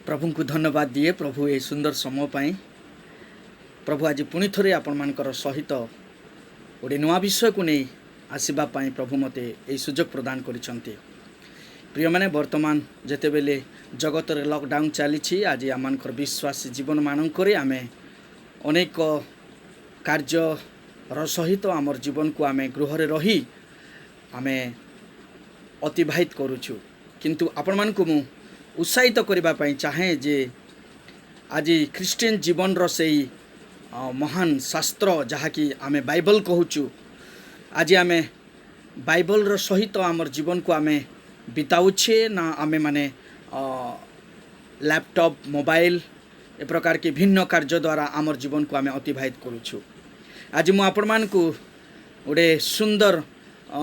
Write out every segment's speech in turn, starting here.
प्रभु को धन्यवाद दिए। प्रभु ये सुंदर समय पाई प्रभु आज पुणी थे आपण मानकर सहित गोटे नुआ विषय को नहीं आसवाई प्रभु मते ये सुजोग प्रदान करिसेंती। प्रिय मैंने वर्तमान जिते बेले जगत रे लॉकडाउन चली आज आम विश्वासी जीवन मानक आम अनेक कार्य सहित आमर जीवन को आम गृह रही आम अतिबाहित करुचु। किंतु आपण मान को उत्साहित करने चाहे जे आज ख्रीस्टियन जीवन रो से महान शास्त्र जहाँकि आम बाइबल कहूचु आज आम बाइबल रो सहित आमर जीवन को आम बिताऊे ना आम माने लैपटॉप मोबाइल ए प्रकार के भिन्न कार्य द्वारा आमर जीवन को आम अतिबाहित करुचु। आज मु आपण मान को गोटे सुंदर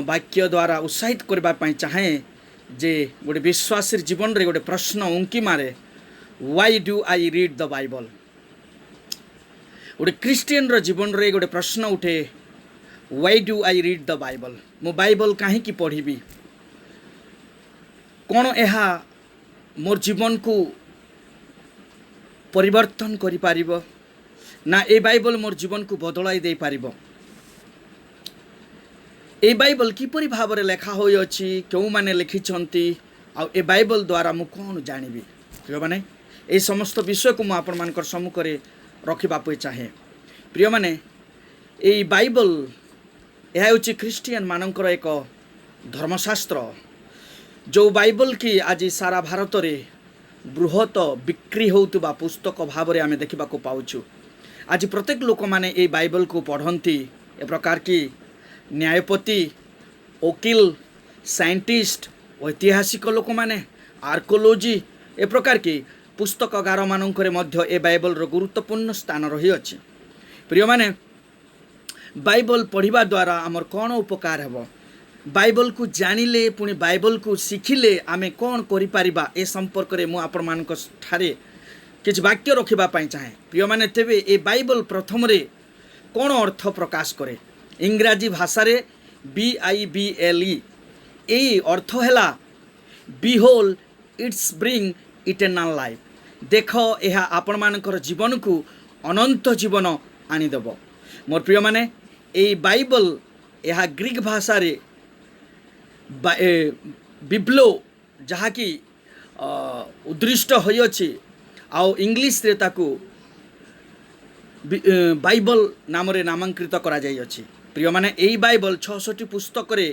वाक्य द्वारा उत्साहित करने चाहे जे गोटे विश्वासी जीवन रे गोटे प्रश्न उंकी मारे why do I read the Bible. गोटे क्रिस्टियन रो जीवन रे गोटे प्रश्न उठे why do I read the Bible. मु बाइबल कहीं पढ़ी कौन एहा मोर जीवन को परिवर्तन करि पारिबो ना ए बाइबल मोर जीवन को बदलाई दे पारिबो। ए बाइबल किपरि भाव में लेखा होई अछि क्यों माने लिखिछंती आ ए बाइबल द्वारा मु कौन जानिबी। प्रिय माने ए समस्त विषय को मु आपण मानकर सम्मुख रे रखिबा पे चाहे। प्रिय माने ए बाइबल यह होछि ख्रीस्टियन मानकर एक धर्मशास्त्र जो बाइबल की आज सारा भारत रे बृहत बिक्री होउतबा पुस्तक भाव में आम देखा पाउछु। आज प्रत्येक लोक माने ए बाइबल को पढ़ती ए प्रकार की न्यायपति वकील साइंटिस्ट ऐतिहासिक लोक माने आर्कोलॉजी ए प्रकार की पुस्तकगार मानक मध्य ए बाइबल रो गुरुत्वपूर्ण स्थान रही अछि। प्रिय माने बाइबल पढ़िबा द्वारा आमर कौन उपकार हेबो बाइबल को जानिले पुणी बाइबल को शिखिले आमे कौन करि पारिबा ए संपर्क में मुझे आपण मानक ठारे किछ वाक्य रखिबा पई चाहे। प्रिय माने तेबे ए बाइबल प्रथम रे कौन अर्थ प्रकाश करे इंग्राजी भाषा रे BIBLE ए अर्थ हैला बिहोल इट्स ब्रिंग इटर्नल लाइफ। देख यह आपण मानकर जीवन को अनंत जीवन आनीदेव। मोर प्रिय माने ए बाइबल यह ग्रीक भाषा रे बिब्लो जहाँकि उद्दिष्ट होइछि आउ इंग्लिश रे ताकू बाइबल नाम रे नामांकित करा जाई अछि। प्रिय माने एई बाइबल 66 पुस्तक रे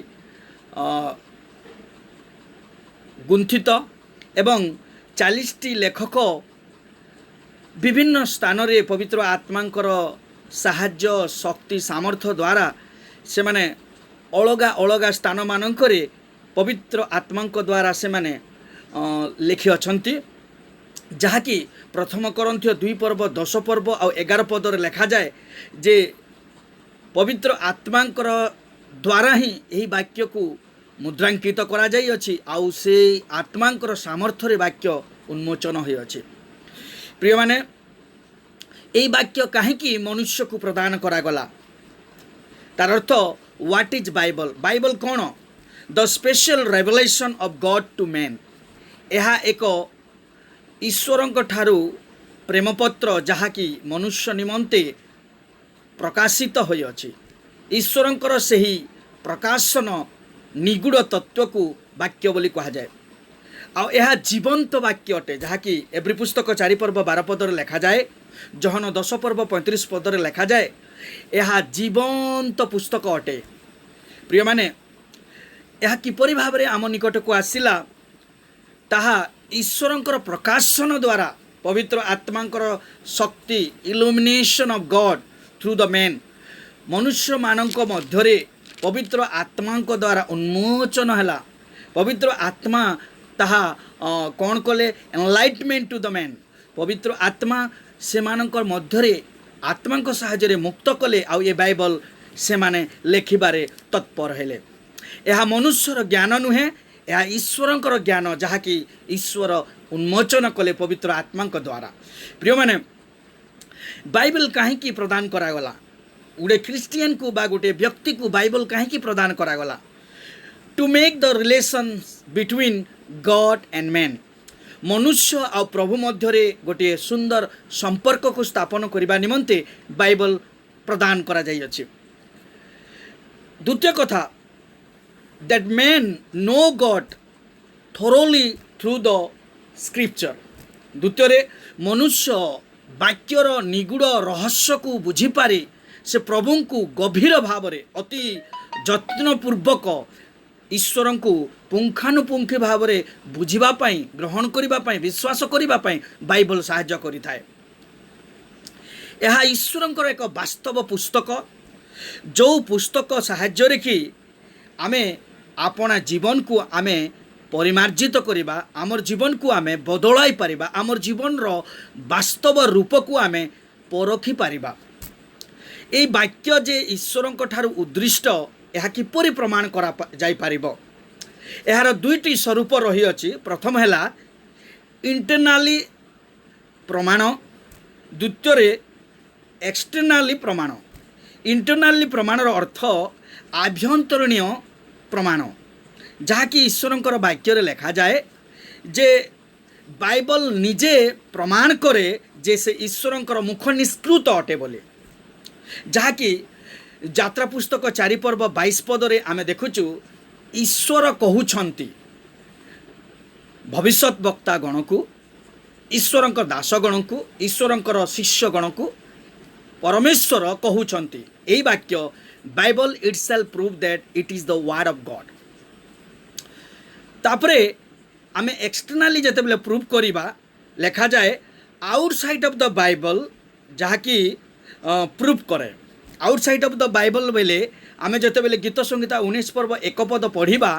गुंथित एवं 40टी लेखक विभिन्न स्थान रे पवित्र आत्मांकर साहाय्य शक्ति सामर्थ्य द्वारा से माने अलगा अलगा स्थान मानक पवित्र आत्मांक द्वारा से माने लिखि अछंती जहाँकि प्रथम करंथियो 2 पर्व 10 पर्व और 11 पद लिखा जाए जे पवित्र आत्मांकर द्वारा ही यही वाक्य को मुद्रांकित करा जाई अछि आउ से आत्मांकर सामर्थ्य रे वाक्य उन्मोचन होई अछि। प्रिय माने एई वाक्य काहेकि मनुष्य को प्रदान करा गला तार अर्थ व्हाट इज बाइबल। बाइबल कौन the special revelation of God to man. यह एक ईश्वर ठारू प्रेमपत्र जहाँकि मनुष्य निमंते प्रकाशित होई अछि। ईश्वरंकर सही प्रकाशन निगूढ़ तत्व को वाक्य बोली कहा जाए आ यह जीवंत वाक्य अटे जहाँकि एवरी पुस्तक 4 पर्व 12 पद लिखा जाए जहन 10 पर्व 35 पद लिखा जाए यह जीवंत पुस्तक अटे। प्रिय माने यह किपरि भाव में आम निकट को आसिला ताहा ईश्वरंकर प्रकाशन द्वारा पवित्र आत्मांकर शक्ति illumination of God through the man मनुष्य मानक मध्यरे पवित्र आत्मांक द्वारा उन्मोचन हैला। पवित्र आत्मा ताहा कौन कले एनलाइटमेंट टू द मैन पवित्र आत्मा से मानकर मध्यरे आत्मांक साहाय्य मुक्त कले आउ ये बाइबल से माने लेखिबारे तत्पर हेले। यह मनुष्यर ज्ञान नुहे यह ईश्वरंकर ज्ञान जहाँकि ईश्वर उन्मोचन कले पवित्र आत्मांक द्वारा। प्रिय माने बाइबल कहीं प्रदान करागला गोटे ख्रीस्टियन को बा गोटे व्यक्ति को बाइबल कहीं प्रदान करागला to make the relation between God and man मनुष्य आ प्रभु मध्य गोटे सुंदर संपर्क को स्थापन करने निमंते बाइबल प्रदान करा जाई अछि। द्वितीय कथा, that man know God thoroughly through the scripture. द्वितीय मनुष्य वाक्यर निगूढ़ रहस्य को बुझीपारे से प्रभु को गभीर भाव में अति जत्नपूर्वक ईश्वर को पुंखानुपुंखी भाव में बुझापी ग्रहण करने विश्वास करने बाइबल साहाय्य करिथाए। यह ईश्वर एक वास्तव पुस्तक, जो पुस्तक साहाय्य कि आमे अपना जीवन को आमे परिमार्जित करिबा, आमर जीवन को आमे बदलाई पारिबा, आमर जीवन रो वास्तव रूप को आमे परखी पारिबा। ए वाक्य जे ईश्वर ठारू उद्दिष्ट यह किपरि प्रमाण करा जाई पारिबो। एहार दुईटी स्वरूप रही अछि। प्रथम हैला इंटरनाली प्रमाण, द्वितीय एक्सटर्नाली प्रमाण। इंटरनाली प्रमाणर अर्थ आभ्यंतरणीय प्रमाण, जहाँकि ईश्वरंकर वाक्य लेखा जाए जे बाइबल निजे प्रमाण करे जे से ईश्वरंकर मुख निष्कृत अटे बोले, जहाँकि यात्रा पुस्तक 4 पर्व 22 पदरे आमे देखुचु ईश्वर कहउछंती भविष्यत वक्ता गण को, ईश्वरंकर दास गण को, ईश्वरंकर शिष्य गण को परमेश्वर कहउछंती। एई वाक्य Bible itself prove that it is the word of God. तापरे आमे एक्सटर्नाली जते बेले प्रूव करिबा लेखा जाए आउटसाइड ऑफ द बाइबल, जहाँकि प्रूव करे। आउटसाइड ऑफ द बाइबल बेले आमे जते बेले गीत संहिता 19 पर्व 1 पद पढ़िबा,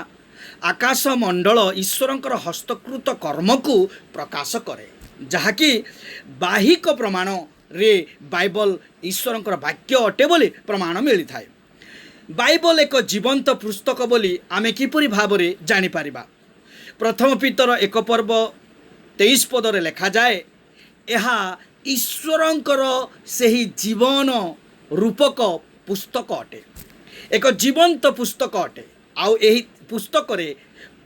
आकाश मंडल ईश्वरंकर हस्तकृत कर्म को प्रकाश करे, जहाँकि बाहिक प्रमाण रे बाइबल ईश्वरंकर वाक्य अटे बोली प्रमाण मिली थाए। बाइबल एक जीवंत पुस्तक बोली आमे किपरि भाबरे जानि पारिबा। प्रथम पीतर 1 पर्व 23 पदरे लेखा जाए, यह ईश्वरंकर सही जीवन रूपक पुस्तक अटे, एक जीवंत पुस्तक अटे। आउ एही पुस्तक रे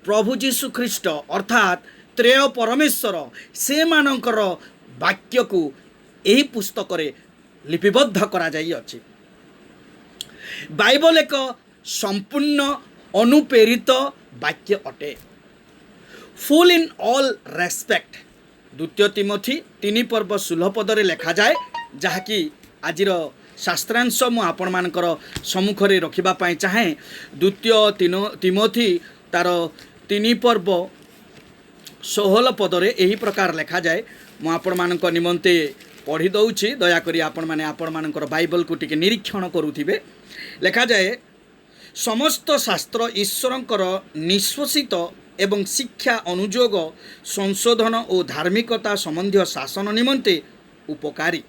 प्रभु जीशु ख्रीष्ट अर्थात त्रय परमेश्वर से मानकर वाक्य को एही पुस्तक रे लिपिबद्ध करा जाई अछि। बाइबल एक संपूर्ण अनुप्रेरित वाक्य अटे, फुल इन ऑल रेस्पेक्ट। द्वितीय तिमोथी 3 पर्व 16 पदरे लेखा जाए, जहाँकि आजिर शास्त्रांश मु आपण मानकर सम्मुख रे रखिबा पई चाहे। द्वितीय तिमोथी तार 3 पर्व 16 पदरे एही प्रकार लेखा जाए। मु आपण मानक निमंते पढ़ी दउछि, दयाकरी आपण माने आपण मानकर बाइबल को टिके निरीक्षण करूथिबे। लेखा जाए, समस्त शास्त्र ईश्वरंकर निश्वसित एवं शिक्षा अनुयोग संशोधन और धार्मिकता संबंधी शासन निमंते उपकारी,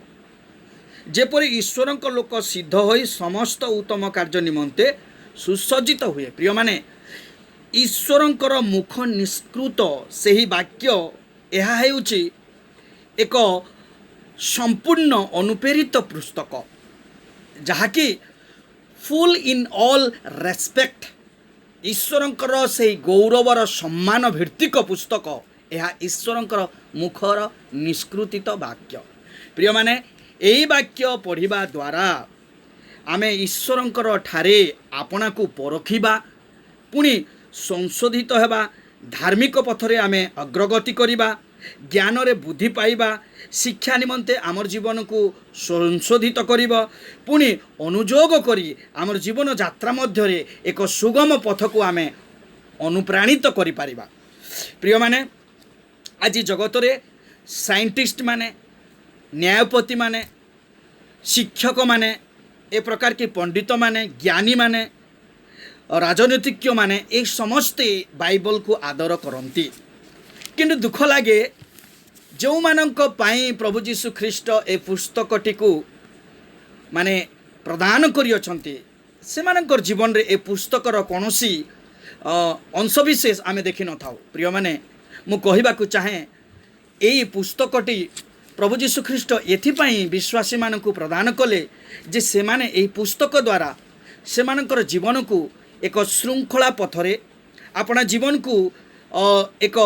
जेपरि ईश्वरंक लोक सिद्ध होई समस्त उत्तम कार्य निमंते सुसज्जित हुए। प्रिय माने ईश्वरंकर मुख निष्कृत सही वाक्य यह हेउछि एक संपूर्ण अनुप्रेरित पुस्तक, जहाँकि फुल इन ऑल रेस्पेक्ट ईश्वरंकर से गौरवर सम्मान भित्तिक पुस्तक। यह ईश्वरंकर मुखर निष्कृतित वाक्य। प्रिय माने यही वाक्य पढ़िबा द्वारा आमे ईश्वरंकर ठारे आपना को परखिबा, पुणी संशोधित हेबा, धार्मिक पथरे आमे अग्रगति करिबा, ज्ञान रे बुद्धि पाइबा, शिक्षा निमंते आमर जीवन को संशोधित करिबा, पुणी अनुयोग करी आमर जीवन यात्रा मध्यरे एक सुगम पथ को आमे अनुप्राणित करि पारिबा। प्रिय माने आज जगत रे साइंटिस्ट माने, न्यायपति माने, शिक्षक माने, ए प्रकार के पंडित माने, ज्ञानी माने, राजनीतिज्ञ माने ए समस्ते बाइबल को आदर करती। किंतु दुख लगे जो मानक पाई प्रभु जीशु ख्रीष्ट ए पुस्तकटी को माने प्रदान करियछंती, से मानकर जीवन रे ए पुस्तकर कोनोसी अंशविशेष आमे देखि न थाउ। प्रिय माने मु कहिबाकू चाहे एई पुस्तकटी प्रभु जीशु ख्रीष्ट एथिपाई विश्वासी मानकू प्रदान कले जे से माने एई पुस्तक द्वारा से मानकर जीवन को एक श्रृंखला पथरे अपना जीवन को एक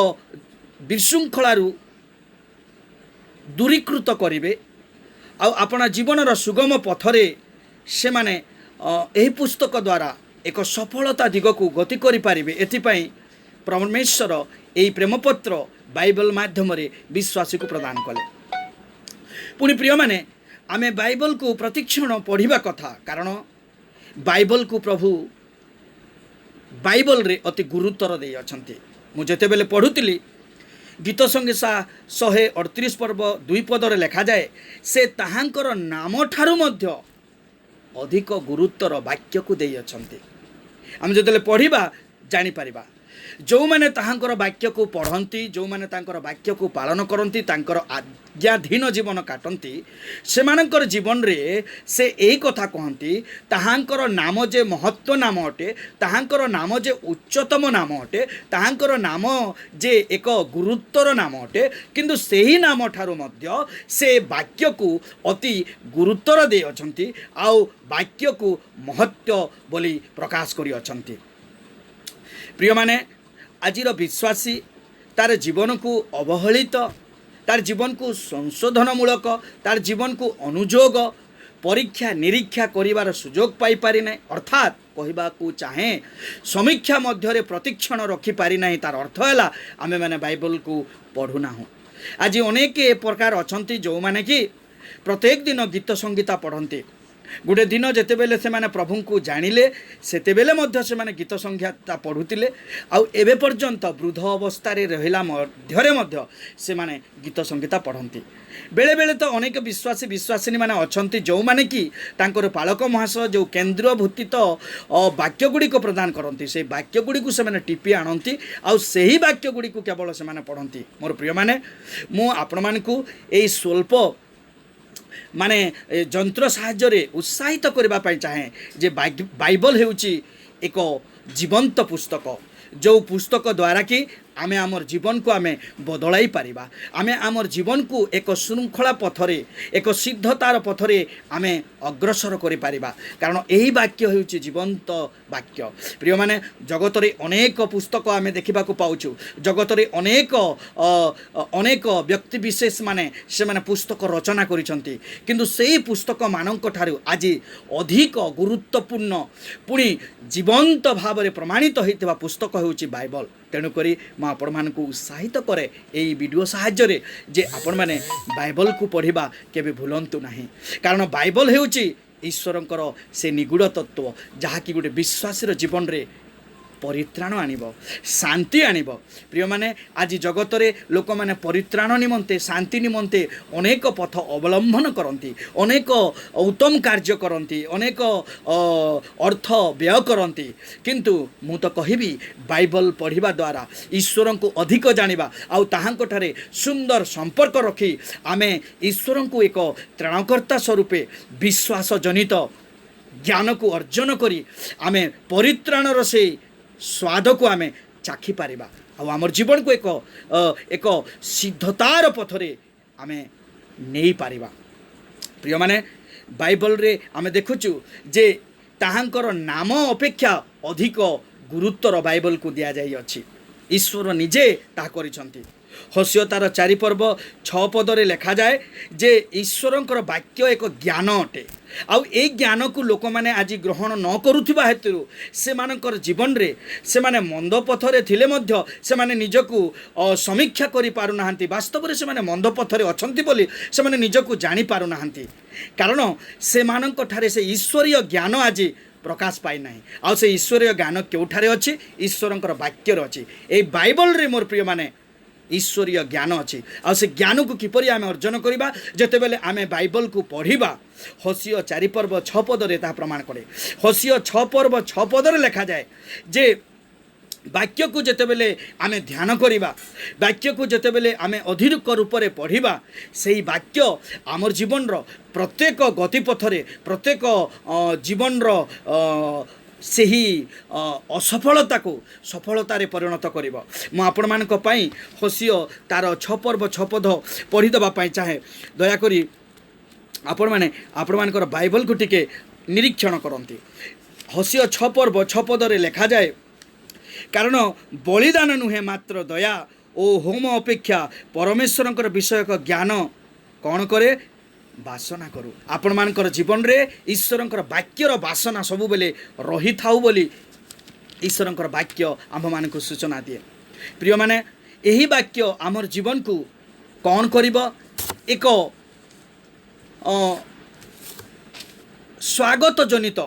ବିଶୃଙ୍ଖଳାରୁ ଦୂରୀକୃତ କରିବେ ଆଉ ଆପଣ ଜୀବନର ସୁଗମ ପଥରେ ସେମାନେ ଏହି ପୁସ୍ତକ ଦ୍ୱାରା ଏକ ସଫଳତା ଦିଗକୁ ଗତି କରିପାରିବେ। ଏଥିପାଇଁ ପରମେଶ୍ୱର ଏହି ପ୍ରେମପତ୍ର ବାଇବଲ ମାଧ୍ୟମରେ ବିଶ୍ୱାସୀକୁ ପ୍ରଦାନ କଲେ। ପୁଣି ପ୍ରିୟମାନେ, ଆମେ ବାଇବଲକୁ ପ୍ରତିକ୍ଷଣ ପଢ଼ିବା କଥା, କାରଣ ବାଇବଲକୁ ପ୍ରଭୁ ବାଇବଲରେ ଅତି ଗୁରୁତ୍ୱର ଦେଇଅଛନ୍ତି। ମୁଁ ଯେତେବେଳେ ପଢ଼ୁଥିଲି ଗୀତ ସଂହିତା 138 ପର୍ବ 2 ପଦରେ ଲେଖାଯାଏ, ସେ ତାହାଙ୍କର ନାମଠାରୁ ମଧ୍ୟ ଅଧିକ ଗୁରୁତ୍ୱର ବାକ୍ୟକୁ ଦେଇଅଛନ୍ତି। ଆମେ ଯେତେବେଳେ ପଢ଼ିବା ଜାଣିପାରିବା, ଯେଉଁମାନେ ତାହାଙ୍କର ବାକ୍ୟକୁ ପଢ଼ନ୍ତି, ଯେଉଁମାନେ ତାଙ୍କର ବାକ୍ୟକୁ ପାଳନ କରନ୍ତି, ତାଙ୍କର ଆଜ୍ଞାଧୀନ ଜୀବନ କାଟନ୍ତି, ସେମାନଙ୍କର ଜୀବନରେ ସେ ଏହି କଥା କହନ୍ତି, ତାହାଙ୍କର ନାମ ଯେ ମହତ୍ଵ ନାମ ଅଟେ, ତାହାଙ୍କର ନାମ ଯେ ଉଚ୍ଚତମ ନାମ ଅଟେ, ତାହାଙ୍କର ନାମ ଯେ ଏକ ଗୁରୁତ୍ୱର ନାମ ଅଟେ, କିନ୍ତୁ ସେହି ନାମଠାରୁ ମଧ୍ୟ ସେ ବାକ୍ୟକୁ ଅତି ଗୁରୁତ୍ୱର ଦେଇଅଛନ୍ତି ଆଉ ବାକ୍ୟକୁ ମହତ୍ଵ ବୋଲି ପ୍ରକାଶ କରିଅଛନ୍ତି। ପ୍ରିୟମାନେ, ଆଜିର ବିଶ୍ୱାସୀ ତାର ଜୀବନକୁ ଅବହେଳିତ, ତାର ଜୀବନକୁ ସଂଶୋଧନମୂଳକ, ତାର ଜୀବନକୁ ଅନୁଯୋଗ ପରୀକ୍ଷା ନିରୀକ୍ଷା କରିବାର ସୁଯୋଗ ପାଇପାରି ନାହିଁ। ଅର୍ଥାତ୍ କହିବାକୁ ଚାହେଁ, ସମୀକ୍ଷା ମଧ୍ୟରେ ପ୍ରତିକ୍ଷଣ ରଖିପାରି ନାହିଁ। ତାର ଅର୍ଥ ହେଲା ଆମେମାନେ ବାଇବଲକୁ ପଢ଼ୁନାହୁଁ। ଆଜି ଅନେକ ଏ ପ୍ରକାର ଅଛନ୍ତି ଯେଉଁମାନେ କି ପ୍ରତ୍ୟେକ ଦିନ ଗୀତ ସଂଗୀତା ପଢ଼ନ୍ତି। ଗୋଟେ ଦିନ ଯେତେବେଳେ ସେମାନେ ପ୍ରଭୁଙ୍କୁ ଜାଣିଲେ, ସେତେବେଳେ ମଧ୍ୟ ସେମାନେ ଗୀତ ସଂଗୀତା ପଢ଼ୁଥିଲେ ଆଉ ଏବେ ପର୍ଯ୍ୟନ୍ତ ବୃଦ୍ଧ ଅବସ୍ଥାରେ ରହିଲା ମଧ୍ୟରେ ମଧ୍ୟ ସେମାନେ ଗୀତ ସଂଗୀତା ପଢ଼ନ୍ତି। ବେଳେବେଳେ ତ ଅନେକ ବିଶ୍ୱାସିନୀ ମାନେ ଅଛନ୍ତି ଯେଉଁମାନେ କି ତାଙ୍କର ପାଳକ ମହାଶୟ ଯେଉଁ କେନ୍ଦ୍ରଭୂତିତ ବାକ୍ୟଗୁଡ଼ିକ ପ୍ରଦାନ କରନ୍ତି, ସେହି ବାକ୍ୟଗୁଡ଼ିକୁ ସେମାନେ ଟିପି ଆଣନ୍ତି ଆଉ ସେହି ବାକ୍ୟଗୁଡ଼ିକୁ କେବଳ ସେମାନେ ପଢ଼ନ୍ତି। ମୋର ପ୍ରିୟମାନେ, ମୁଁ ଆପଣମାନଙ୍କୁ ଏହି ସ୍ୱଳ୍ପ ଯନ୍ତ୍ର ସାହାଯ୍ୟରେ ଉତ୍ସାହିତ କରିବା ପାଇଁ ଚାହେଁ ଯେ ବାଇବଲ ହେଉଛି ଏକ ଜୀବନ୍ତ ପୁସ୍ତକ, ଯେଉଁ ପୁସ୍ତକ ଦ୍ୱାରା କି ଆମେ ଆମର ଜୀବନକୁ ଆମେ ବଦଳାଇ ପାରିବା। ଆମେ ଆମର ଜୀବନକୁ ଏକ ଶୃଙ୍ଖଳା ପଥରେ, ଏକ ସିଦ୍ଧତାର ପଥରେ ଆମେ ଅଗ୍ରସର କରିପାରିବା, କାରଣ ଏହି ବାକ୍ୟ ହେଉଛି ଜୀବନ୍ତ ବାକ୍ୟ। ପ୍ରିୟମାନେ, ଜଗତରେ ଅନେକ ପୁସ୍ତକ ଆମେ ଦେଖିବାକୁ ପାଉଛୁ। ଜଗତରେ ଅନେକ ବ୍ୟକ୍ତିବିଶେଷ ସେମାନେ ପୁସ୍ତକ ରଚନା କରିଛନ୍ତି, କିନ୍ତୁ ସେହି ପୁସ୍ତକମାନଙ୍କ ଠାରୁ ଆଜି ଅଧିକ ଗୁରୁତ୍ୱପୂର୍ଣ୍ଣ ପୁଣି ଜୀବନ୍ତ ଭାବରେ ପ୍ରମାଣିତ ହୋଇଥିବା ପୁସ୍ତକ ହେଉଛି ବାଇବଲ। ତେଣୁକରି ମୁଁ ଆପଣମାନଙ୍କୁ ଉତ୍ସାହିତ କରେ ଏହି ଭିଡ଼ିଓ ସାହାଯ୍ୟରେ ଯେ ଆପଣମାନେ ବାଇବଲକୁ ପଢ଼ିବା କେବେ ଭୁଲନ୍ତୁ ନାହିଁ, କାରଣ ବାଇବଲ ହେଉଛି ଈଶ୍ୱରଙ୍କର ସେ ନିଗୁଡ଼ ତତ୍ତ୍ୱ, ଯାହାକି ଗୋଟେ ବିଶ୍ୱାସୀର ଜୀବନରେ ପରିତ୍ରାଣ ଆଣିବ, ଶାନ୍ତି ଆଣିବ। ପ୍ରିୟମାନେ, ଆଜି ଜଗତରେ ଲୋକମାନେ ପରିତ୍ରାଣ ନିମନ୍ତେ, ଶାନ୍ତି ନିମନ୍ତେ ଅନେକ ପଥ ଅବଲମ୍ବନ କରନ୍ତି, ଅନେକ ଉତ୍ତମ କାର୍ଯ୍ୟ କରନ୍ତି, ଅନେକ ଅର୍ଥ ବ୍ୟୟ କରନ୍ତି, କିନ୍ତୁ ମୁଁ ତ କହିବି ବାଇବଲ ପଢ଼ିବା ଦ୍ୱାରା ଈଶ୍ୱରଙ୍କୁ ଅଧିକ ଜାଣିବା ଆଉ ତାହାଙ୍କଠାରେ ସୁନ୍ଦର ସମ୍ପର୍କ ରଖି ଆମେ ଈଶ୍ୱରଙ୍କୁ ଏକ ତ୍ରାଣକର୍ତ୍ତା ସ୍ୱରୂପେ ବିଶ୍ୱାସ ଜନିତ ଜ୍ଞାନକୁ ଅର୍ଜନ କରି ଆମେ ପରିତ୍ରାଣର ସେଇ ସ୍ୱାଦକୁ ଆମେ ଚାଖିପାରିବା ଆଉ ଆମର ଜୀବନକୁ ଏକ ସିଦ୍ଧତାର ପଥରେ ଆମେ ନେଇପାରିବା। ପ୍ରିୟମାନେ, ବାଇବଲରେ ଆମେ ଦେଖୁଛୁ ଯେ ତାହାଙ୍କର ନାମ ଅପେକ୍ଷା ଅଧିକ ଗୁରୁତ୍ୱର ବାଇବଲକୁ ଦିଆଯାଇଅଛି। ଈଶ୍ୱର ନିଜେ ତାହା କରିଛନ୍ତି। ହୋସିୟ ତାର 4 ପର୍ବ 6 ପଦରେ ଲେଖାଯାଏ ଯେ ଈଶ୍ୱରଙ୍କର ବାକ୍ୟ ଏକ ଜ୍ଞାନ ଅଟେ ଆଉ ଏହି ଜ୍ଞାନକୁ ଲୋକମାନେ ଆଜି ଗ୍ରହଣ ନ କରୁଥିବା ହେତୁରୁ ସେମାନଙ୍କର ଜୀବନରେ ସେମାନେ ମନ୍ଦ ପଥରେ ଥିଲେ ମଧ୍ୟ ସେମାନେ ନିଜକୁ ସମୀକ୍ଷା କରିପାରୁନାହାନ୍ତି। ବାସ୍ତବରେ ସେମାନେ ମନ୍ଦ ପଥରେ ଅଛନ୍ତି ବୋଲି ସେମାନେ ନିଜକୁ ଜାଣିପାରୁନାହାନ୍ତି, କାରଣ ସେମାନଙ୍କଠାରେ ସେ ଈଶ୍ୱରୀୟ ଜ୍ଞାନ ଆଜି ପ୍ରକାଶ ପାଇନାହିଁ। ଆଉ ସେ ଈଶ୍ୱରୀୟ ଜ୍ଞାନ କେଉଁଠାରେ ଅଛି? ଈଶ୍ୱରଙ୍କର ବାକ୍ୟରେ ଅଛି। ଏହି ବାଇବଲରେ ମୋର ପ୍ରିୟମାନେ ଈଶ୍ୱରୀୟ ଜ୍ଞାନ ଅଛି। ଆଉ ସେ ଜ୍ଞାନକୁ କିପରି ଆମେ ଅର୍ଜନ କରିବା? ଯେତେବେଳେ ଆମେ ବାଇବଲକୁ ପଢ଼ିବା। ହୋସିୟ 4 ପର୍ବ 6 ପଦରେ ତାହା ପ୍ରମାଣ କରେ। ହୋସିୟ 6 ପର୍ବ 6 ପଦରେ ଲେଖାଯାଏ ଯେ ବାକ୍ୟକୁ ଯେତେବେଳେ ଆମେ ଧ୍ୟାନ କରିବା, ବାକ୍ୟକୁ ଯେତେବେଳେ ଆମେ ଅଧିକ ରୂପରେ ପଢ଼ିବା, ସେହି ବାକ୍ୟ ଆମର ଜୀବନର ପ୍ରତ୍ୟେକ ଗତିପଥରେ, ପ୍ରତ୍ୟେକ ଜୀବନର ସେହି ଅସଫଳତାକୁ ସଫଳତାରେ ପରିଣତ କରିବ। ମୁଁ ଆପଣମାନଙ୍କ ପାଇଁ ହୋସିୟ ତାର 6 ପର୍ବ 6 ପଦ ପଢ଼ିଦେବା ପାଇଁ ଚାହେଁ। ଦୟାକରି ଆପଣମାନଙ୍କର ବାଇବଲକୁ ଟିକେ ନିରୀକ୍ଷଣ କରନ୍ତି। ହୋସିୟ 6 ପର୍ବ 6 ପଦରେ ଲେଖାଯାଏ, କାରଣ ବଳିଦାନ ନୁହେଁ ମାତ୍ର ଦୟା ଓ ଓ ହୋମ ଅପେକ୍ଷା ପରମେଶ୍ୱରଙ୍କର ବିଷୟକ ଜ୍ଞାନ କ'ଣ କରେ? ବାସନା କରୁ। ଆପଣମାନଙ୍କର ଜୀବନରେ ଈଶ୍ୱରଙ୍କର ବାକ୍ୟର ବାସନା ସବୁବେଳେ ରହିଥାଉ ବୋଲି ଈଶ୍ୱରଙ୍କର ବାକ୍ୟ ଆମ୍ଭମାନଙ୍କୁ ସୂଚନା ଦିଏ। ପ୍ରିୟମାନେ, ଏହି ବାକ୍ୟ ଆମର ଜୀବନକୁ କ'ଣ କରିବ? ଏକ ସ୍ୱାଗତ ଜନିତ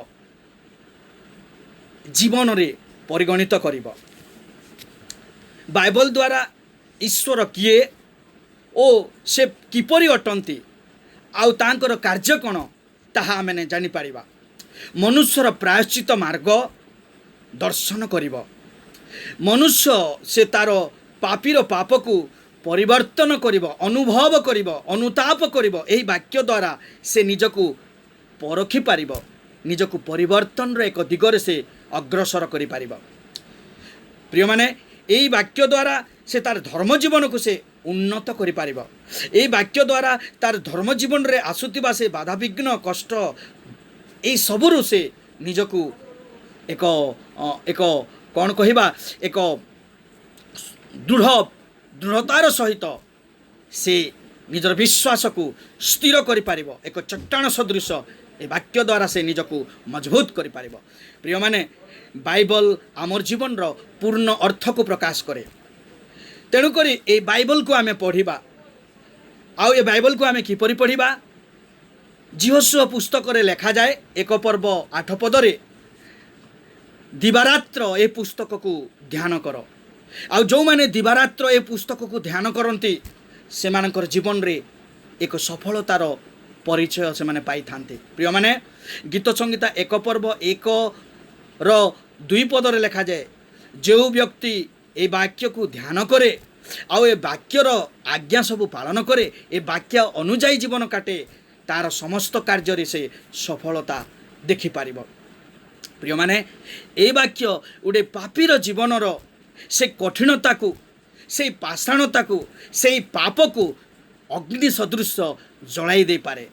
ଜୀବନରେ ପରିଗଣିତ କରିବ। ବାଇବଲ ଦ୍ୱାରା ଈଶ୍ୱର କିଏ ଓ ସେ କିପରି ଅଟନ୍ତି ଆଉ ତାଙ୍କର କାର୍ଯ୍ୟ କ'ଣ ତାହା ଆମେ ଜାଣିପାରିବା। ମନୁଷ୍ୟର ପ୍ରାୟଶ୍ଚିତ ମାର୍ଗ ଦର୍ଶନ କରିବ। ମନୁଷ୍ୟ ସେ ତାର ପାପୀର ପାପକୁ ପରିବର୍ତ୍ତନ କରିବ, ଅନୁଭବ କରିବ, ଅନୁତାପ କରିବ। ଏହି ବାକ୍ୟ ଦ୍ୱାରା ସେ ନିଜକୁ ପରଖି ପାରିବ, ନିଜକୁ ପରିବର୍ତ୍ତନର ଏକ ଦିଗରେ ସେ ଅଗ୍ରସର କରିପାରିବ। ପ୍ରିୟମାନେ, ଏହି ବାକ୍ୟ ଦ୍ୱାରା ସେ ତାର ଧର୍ମ ଜୀବନକୁ ସେ ଉନ୍ନତ କରିପାରିବ। ଏହି ବାକ୍ୟ ଦ୍ୱାରା ତାର ଧର୍ମ ଜୀବନରେ ଆସୁଥିବା ସେ ବାଧାବିଘ୍ନ, କଷ୍ଟ, ଏହି ସବୁରୁ ସେ ନିଜକୁ ଏକ କ'ଣ କହିବା, ଏକ ଦୃଢ଼ତାର ସହିତ ସେ ନିଜର ବିଶ୍ୱାସକୁ ସ୍ଥିର କରିପାରିବ। ଏକ ଚଟ୍ଟାଣ ସଦୃଶ ଏ ବାକ୍ୟ ଦ୍ୱାରା ସେ ନିଜକୁ ମଜବୁତ କରିପାରିବ। ପ୍ରିୟମାନେ, ବାଇବଲ ଆମର ଜୀବନର ପୂର୍ଣ୍ଣ ଅର୍ଥକୁ ପ୍ରକାଶ କରେ। ତେଣୁକରି ଏ ବାଇବଲକୁ ଆମେ ପଢ଼ିବା। ଆଉ ଏ ବାଇବଲକୁ ଆମେ କିପରି ପଢ଼ିବା? ଜିହୋଶୁଆ ପୁସ୍ତକରେ ଲେଖାଯାଏ 1 ପର୍ବ 8 ପଦରେ, ଦିବାରାତ୍ର ଏ ପୁସ୍ତକକୁ ଧ୍ୟାନ କର। ଆଉ ଯେଉଁମାନେ ଦିବାରାତ୍ର ଏ ପୁସ୍ତକକୁ ଧ୍ୟାନ କରନ୍ତି ସେମାନଙ୍କର ଜୀବନରେ ଏକ ସଫଳତାର ପରିଚୟ ସେମାନେ ପାଇଥାନ୍ତି। ପ୍ରିୟମାନେ, ଗୀତ ସଂହିତା 1 ପର୍ବ 1 ପଦରେ ଲେଖାଯାଏ, ଯେଉଁ ବ୍ୟକ୍ତି ଏ ବାକ୍ୟକୁ ଧ୍ୟାନ କରେ ଆଉ ଏ ବାକ୍ୟର ଆଜ୍ଞା ସବୁ ପାଳନ କରେ, ଏ ବାକ୍ୟ ଅନୁଯାୟୀ ଜୀବନ କାଟେ, ତାର ସମସ୍ତ କାର୍ଯ୍ୟରେ ସେ ସଫଳତା ଦେଖିପାରିବ। ପ୍ରିୟମାନେ, এই ବାକ୍ୟ ଗୋଟେ ପାପୀର ଜୀବନର ସେ କଠିନତାକୁ, ସେଇ ପାଷାଣତାକୁ, ସେଇ ପାପକୁ ଅଗ୍ନି ସଦୃଶ ଜଳାଇ ଦେଇପାରେ।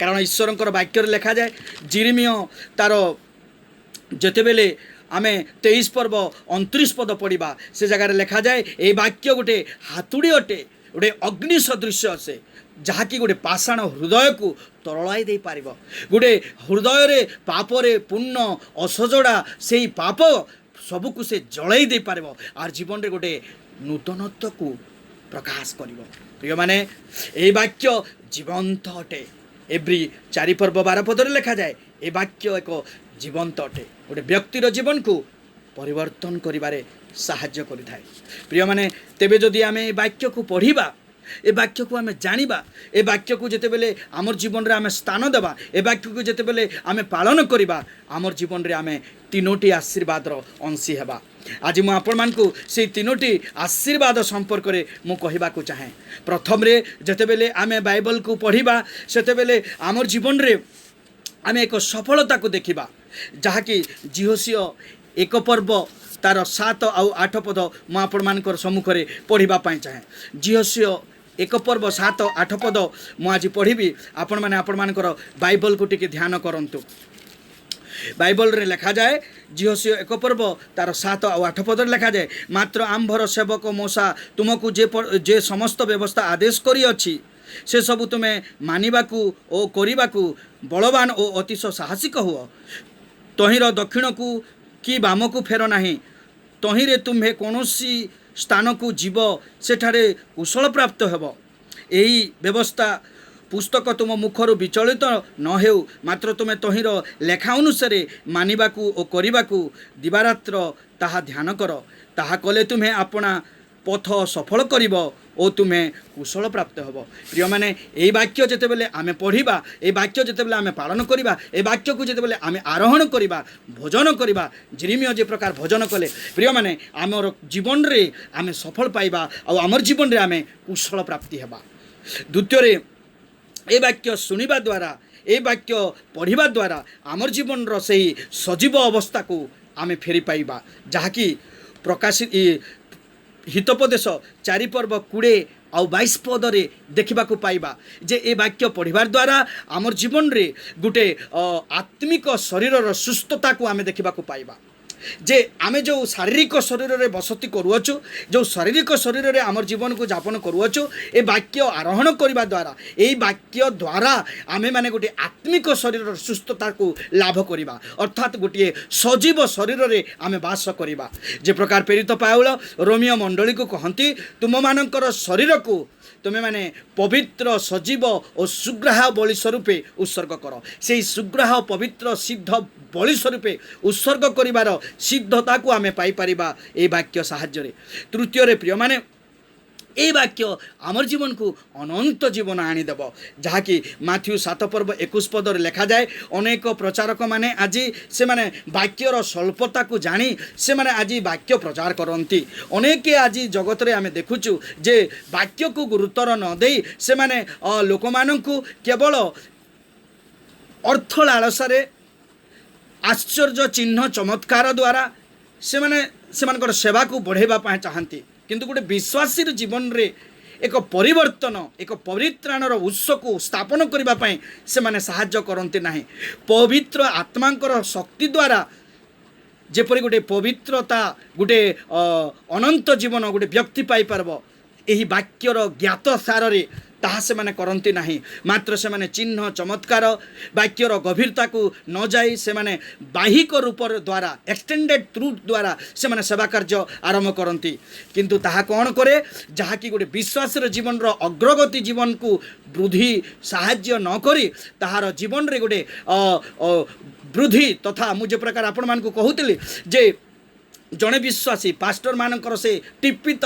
କାରଣ ଈଶ୍ୱରଙ୍କର ବାକ୍ୟରେ ଲେଖାଯାଏ, ଜିରିମିୟ ତାର ଯେତେବେଳେ ଆମେ 23 ପର୍ବ 29 ପଦ ପଢ଼ିବା, ସେ ଜାଗାରେ ଲେଖାଯାଏ, এই ବାକ୍ୟ ଗୋଟେ ହାତୁଡ଼ି ଅଟେ, ଗୋଟେ ଅଗ୍ନି ସଦୃଶ ଅଟେ, ଯାହାକି ଗୋଟେ ପାଷାଣ ହୃଦୟକୁ ତରଳାଇ ଦେଇପାରିବ। ଗୋଟେ ହୃଦୟରେ ପାପରେ ପୂର୍ଣ୍ଣ ଅସଜଡ଼ା ସେଇ ପାପ ସବୁକୁ ସେ ଜଳାଇ ଦେଇପାରିବ আর ଜୀବନରେ ଗୋଟେ ନୂତନତ୍ୱକୁ ପ୍ରକାଶ କରିବ। ପ୍ରିୟମାନେ, এই ବାକ୍ୟ ଜୀବନ୍ତ ଅଟେ। ଏବ୍ରି 4 ପର୍ବ 12 ପଦରେ ଲେଖାଯାଏ, ଏ ବାକ୍ୟ ଏକ ଜୀବନ୍ତ ଅଟେ, ଗୋଟେ ବ୍ୟକ୍ତିର ଜୀବନକୁ ପରିବର୍ତ୍ତନ କରିବାରେ ସାହାଯ୍ୟ କରିଥାଏ। ପ୍ରିୟମାନେ, ତେବେ ଯଦି ଆମେ ଏ ବାକ୍ୟକୁ ପଢ଼ିବା, ଏ ବାକ୍ୟକୁ ଆମେ ଜାଣିବା, ଏ ବାକ୍ୟକୁ ଯେତେବେଳେ ଆମର ଜୀବନରେ ଆମେ ସ୍ଥାନ ଦେବା, ଏ ବାକ୍ୟକୁ ଯେତେବେଳେ ଆମେ ପାଳନ କରିବା, ଆମର ଜୀବନରେ ଆମେ 3ଟି ଆଶୀର୍ବାଦର ଅଂଶୀ ହେବା। ଆଜି ମୁଁ ଆପଣମାନଙ୍କୁ ସେଇ 3ଟି ଆଶୀର୍ବାଦ ସମ୍ପର୍କରେ ମୁଁ କହିବାକୁ ଚାହେଁ। ପ୍ରଥମରେ, ଯେତେବେଳେ ଆମେ ବାଇବଲକୁ ପଢ଼ିବା, ସେତେବେଳେ ଆମର ଜୀବନରେ ଆମେ ଏକ ସଫଳତାକୁ ଦେଖିବା, ଯାହାକି ଜିହୋଶୁଆ 1 ପର୍ବ ତାର 7 ଆଉ 8 ପଦ ମୁଁ ଆପଣମାନଙ୍କର ସମ୍ମୁଖରେ ପଢ଼ିବା ପାଇଁ ଚାହେଁ। ଜିହୋଶୁଆ 1 ପର୍ବ 7 8 ପଦ ମୁଁ ଆଜି ପଢ଼ିବି। ଆପଣମାନେ ଆପଣମାନଙ୍କର ବାଇବଲକୁ ଟିକେ ଧ୍ୟାନ କରନ୍ତୁ। ବାଇବଲରେ ଲେଖାଯାଏ, ଜିହୋଶୁଆ 1 ପର୍ବ ତାର 7 ଆଉ 8 ପଦରେ ଲେଖାଯାଏ, ମାତ୍ର ଆମ୍ଭର ସେବକ ମୋଶା ତୁମକୁ ଯେ ସମସ୍ତ ବ୍ୟବସ୍ଥା ଆଦେଶ କରିଅଛି ସେସବୁ ତୁମେ ମାନିବାକୁ ଓ କରିବାକୁ ବଳବାନ ଓ ଅତିଶ ସାହସିକ ହୁଅ। ତହିଁର ଦକ୍ଷିଣକୁ କି ବାମକୁ ଫେର ନାହିଁ। ତହିଁରେ ତୁମ୍ଭେ କୌଣସି ସ୍ଥାନକୁ ଯିବ, ସେଠାରେ କୁଶଳ ପ୍ରାପ୍ତ ହେବ। ଏହି ବ୍ୟବସ୍ଥା ପୁସ୍ତକ ତୁମ ମୁଖରୁ ବିଚଳିତ ନ ହେଉ, ମାତ୍ର ତୁମେ ତହିଁର ଲେଖା ଅନୁସାରେ ମାନିବାକୁ ଓ କରିବାକୁ ଦିବାରାତ୍ର ତାହା ଧ୍ୟାନ କର। ତାହା କଲେ ତୁମେ ଆପଣା ପଥ ସଫଳ କରିବ ଓ ତୁମେ କୁଶଳ ପ୍ରାପ୍ତ ହେବ। ପ୍ରିୟମାନେ, এই ବାକ୍ୟ ଯେତେବେଳେ ଆମେ ପଢ଼ିବା, এই ବାକ୍ୟ ଯେତେବେଳେ ଆମେ ପାଳନ କରିବା, এই ବାକ୍ୟକୁ ଯେତେବେଳେ ଆମେ ଆରୋହଣ କରିବା, ଭୋଜନ କରିବା, ଜିରିମିୟ ଯେ ପ୍ରକାର ଭୋଜନ କଲେ, ପ୍ରିୟମାନେ, ଆମର ଜୀବନରେ ଆମେ ସଫଳ ପାଇବା ଆଉ ଆମର ଜୀବନରେ ଆମେ କୁଶଳ ପ୍ରାପ୍ତି ହେବା। ଦ୍ୱିତୀୟରେ, এই ବାକ୍ୟ ଶୁଣିବା ଦ୍ୱାରା, এই ବାକ୍ୟ ପଢ଼ିବା ଦ୍ୱାରା ଆମର ଜୀବନର ସେହି ସଜୀବ ଅବସ୍ଥାକୁ ଆମେ ଫେରି ପାଇବା, ଯାହାକି ହିତୋପଦେଶ 4 ପର୍ବ 20 ଆଉ 22 ପଦରେ ଦେଖିବାକୁ ପାଇବା ଯେ ଏ ବାକ୍ୟ ପଢ଼ିବା ଦ୍ୱାରା ଆମର ଜୀବନରେ ଗୋଟେ ଆତ୍ମିକ ଶରୀରର ସୁସ୍ଥତାକୁ ଆମେ ଦେଖିବାକୁ ପାଇବା। जे आमे जो शारीरिक शरीर रे बसती करूछु जो शारीरिक शरीर रे आमर जीवन को यापन करूछु ए वाक्य आरोहण करने द्वारा यही वाक्य द्वारा आमे माने गोटे आत्मिक शरीर सुस्थता को लाभ करवा अर्थात गोटे सजीव शरीर रे आमे वास करवा जे प्रकार प्रेरित पाउल रोमियो मंडली को कहती तुम मानकर शरीर को तुमे माने पवित्र सजीव और सुग्राह बलि स्वरूपे उत्सर्ग कर से सुग्राह पवित्र सिद्ध बलि स्वरूपे उत्सर्ग करिवार सिद्धता को आमे पाई परिबा ए वाक्य साहाय्य तृतीय रे प्रिय माने ए वाक्य आमर जीवन को अनंत जीवन आनीदेव जहाँकि माथ्यू 7 पर्व 21 पदर लिखा जाए अनेक प्रचारक माने आज से माने वाक्यर स्वल्पता को जानी से माने आज वाक्य प्रचार करती अनेक आज जगत रे आमे देखुचु जे वाक्य को गुरुत्व न दे से माने लोक माननकु केवल अर्थ लालसारे आश्चर्य चिन्ह चमत्कार द्वारा से माने सेमानकर सेवा को बढ़ावा चाहती किंतु गोटे विश्वासी जीवन रे एक परिवर्तन एक परित्राणर उत्स को स्थापन करने से माने साहाय्य करते नहीं पवित्र आत्मांकर शक्ति द्वारा जेपरी गोटे पवित्रता गोटे अनंत जीवन गोटे व्यक्ति पाई पारब यही वाक्यर ज्ञात सार रे ताहा से माने करती नहीं मात्र से माने चिन्ह चमत्कार वाक्यर गभीरता को न जाई से माने बाहिक रूप द्वारा एक्सटेंडेड ट्रूथ द्वारा से माने सेवा कार्य आरंभ करती किंतु ताहा कौन करे जहाँ कि गोटे विश्वास जीवन रो अग्रगति जीवन को वृद्धि साहाय्य न करी ताहार जीवन रे गोटे वृद्धि तथा मुझे प्रकार आपण मान को कहूली जे जड़े विश्वासी पास्टर मानकर से टिप्पित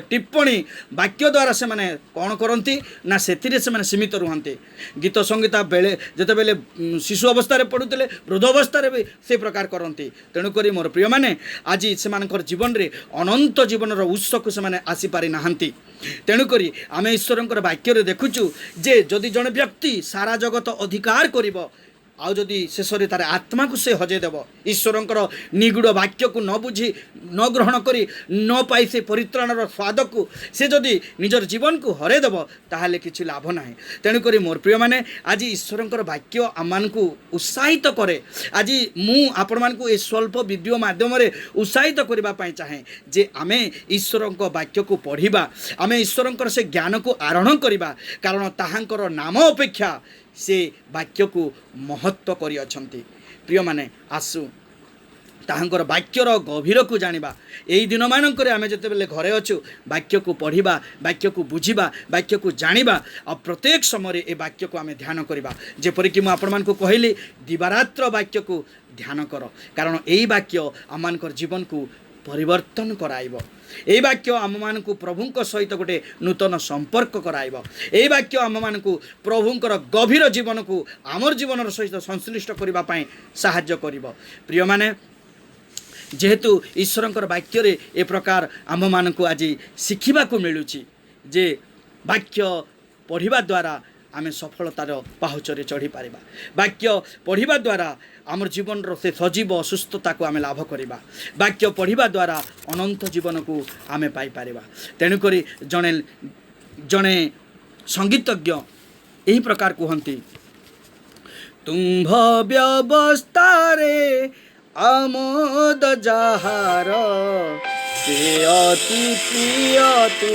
टिप्पणी वाक्य द्वारा से माने कौन करती ना से माने सीमित रुहंती गीत संगीता बेले जिते बेले शिशु अवस्था पढ़ुते वृद्ध अवस्था भी से प्रकार करती तेणुक मोर प्रिय माने आज से जीवन रे अनंत जीवन उत्स को से माने आसी पारि नाहंती तेणुक आम ईश्वर वाक्य देखुचु जे जदि जड़े व्यक्ति सारा जगत अधिकार करिबो आउ जदि शेष में तार आत्मा को से हजेदेव ईश्वरंकर निगूढ़ वाक्य को न बुझी न ग्रहण करी न पाई से परित्राणर स्वाद को से जदि निजर जीवन को हरेदेव ताहले किछि लाभ नाही तेणुक मोर प्रिय माने आज ईश्वरंकर वाक्य आम को उत्साहित करे आज मु आपण मानकु ए स्वल्प वीडियो माध्यम रे उत्साहित करबा पई चाहे जे आमे ईश्वरंकर वाक्य को पढ़िबा आमे ईश्वरंकर से ज्ञान को आरोहण करिबा कारण ताहांकर नाम अपेक्षा से वाक्य को महत्व करी अछंती प्रिय माने आसु ताहांकर वाक्यर गभीर को जानिबा एई दिन मानक आमे जते बेले घरे अछु वाक्य को पढ़िबा वाक्य को बुझिबा वाक्य को जानिबा और प्रत्येक समय ए वाक्य को आमे ध्यान करिबा जेपरि कि मु आपण मान को कहली दिवारात्र वाक्य को ध्यान कर कारण एई वाक्य आम मानकर जीवन को परिवर्तन कराइब ए वाक्य आम मान को प्रभुंक सहित गोटे नूतन संपर्क कराइब ए वाक्य आम मान को प्रभुंकर गभीर जीवन को आमर जीवन सहित संश्लिष्ट करबा पई साहाय्य करिब प्रिय माने जेहेतु ईश्वरंकर वाक्य रे ए प्रकार आम मान को आज शिखिबा को मिलुची जे वाक्य पढ़िबा द्वारा आमे सफलतार पाहुचरे चढ़ी पारिबा वाक्य पढ़िबा द्वारा आमर जीवन से सजीव सुस्थता को आमे लाभ करिबा वाक्य पढ़िबा द्वारा अनंत जीवन को आमे पाई पारिबा तेणुक जणे जणे संगीतज्ञ यही प्रकार कहती तुम्भ व्यवस्था रे आमोद जहार से अति प्रिय तू